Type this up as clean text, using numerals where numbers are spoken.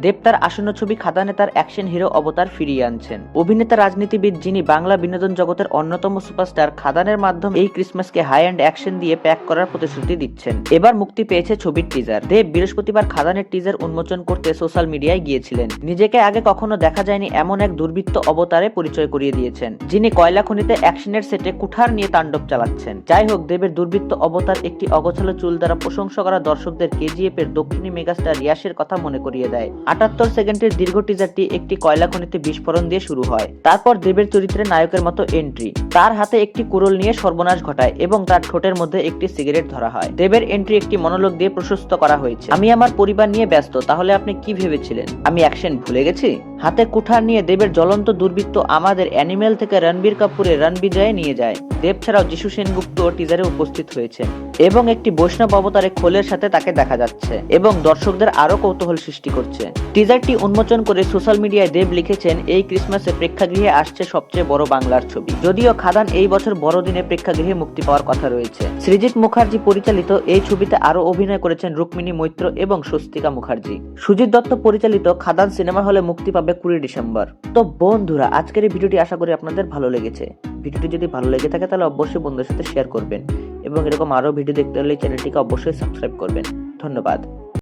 দেব তার আসন্ন ছবি খাদানে তার অ্যাকশন হিরো অবতার ফিরিয়ে আনছেন। অভিনেতা রাজনীতিবিদ যিনি বাংলা বিনোদন জগতের অন্যতম সুপারস্টার খাদানের মাধ্যমে এই ক্রিসমাসকে হাই অ্যান্ড অ্যাকশন দিয়ে প্যাক করার প্রতিশ্রুতি দিচ্ছেন। এবার মুক্তি পেয়েছে ছবির টিজার। দেব বৃহস্পতিবার খাদানের টিজার উন্মোচন করতে সোশ্যাল মিডিয়ায় গিয়েছিলেন। নিজেকে আগে কখনো দেখা যায়নি এমন এক দুর্বৃত্ত অবতারে পরিচয় করিয়ে দিয়েছেন, যিনি কয়লা খনিতে অ্যাকশনের সেটে কুঠার নিয়ে তাণ্ডব চালাচ্ছেন। যাই হোক, দেবের দুর্বৃত্ত অবতার একটি অগোছালো চুল দ্বারা প্রশংসা করা দর্শকদের কেজিএফ এর দক্ষিণী মেগাস্টার রিয়াসের কথা মনে করিয়ে দেয়। 78 সেকেন্ডের দীর্ঘ টিজারটি একটি কয়লা খনিতে বিস্ফোরণ দিয়ে শুরু হয়। তারপর দেবের চরিত্রে নায়কের মতো এন্ট্রি, তার হাতে একটি কুড়োল নিয়ে সর্বনাশ ঘটায় এবং তার ঠোঁটের মধ্যে একটি সিগারেট ধরা হয়। দেবের এন্ট্রি একটি মনোলগ দিয়ে প্রশস্ত করা হয়েছে। আমি আমার পরিবার নিয়ে ব্যস্ত, তাহলে আপনি কি ভেবেছিলেন আমি অ্যাকশন ভুলে গেছি? হাতে কুঠার নিয়ে দেবের জ্বলন্ত দুর্বৃত্ত আমাদের অ্যানিমেল থেকে রণবীর কাপুরের রণবিজয়ে নিয়ে যায়। দেব ছাড়াও যিশু সেনগুপ্ত টিজারে উপস্থিত হয়েছে এবং একটি বৈষ্ণব অবতারে খোলের সাথে তাকে দেখা যাচ্ছে এবং দর্শকদের আরো কৌতূহল সৃষ্টি করছে। টিজারটি উন্মোচন করে সোশ্যাল মিডিয়ায় দেব লিখেছেন, এই ক্রিসমাসে প্রেক্ষাগৃহে আসছে সবচেয়ে বড় বাংলার ছবি। যদিও খাদান এই বছর বড়দিনে প্রেক্ষাগৃহে মুক্তি পাওয়ার কথা রয়েছে। সৃজিত মুখার্জি পরিচালিত এই ছবিতে আরো অভিনয় করেছেন রুক্মিণী মৈত্র এবং স্বস্তিকা মুখার্জি। সুজিত দত্ত পরিচালিত খাদান সিনেমা হলে মুক্তি পাবে 20 ডিসেম্বর। তো বন্ধুরা, আজকের এই ভিডিওটি আশা করি আপনাদের ভালো লেগেছে। ভিডিওটি যদি ভালো লেগে থাকে তাহলে অবশ্যই বন্ধুদের সাথে শেয়ার করবেন এবং এরকম আরো ভিডিও দেখতে হলে চ্যানেলটিকে অবশ্যই সাবস্ক্রাইব করবেন। ধন্যবাদ।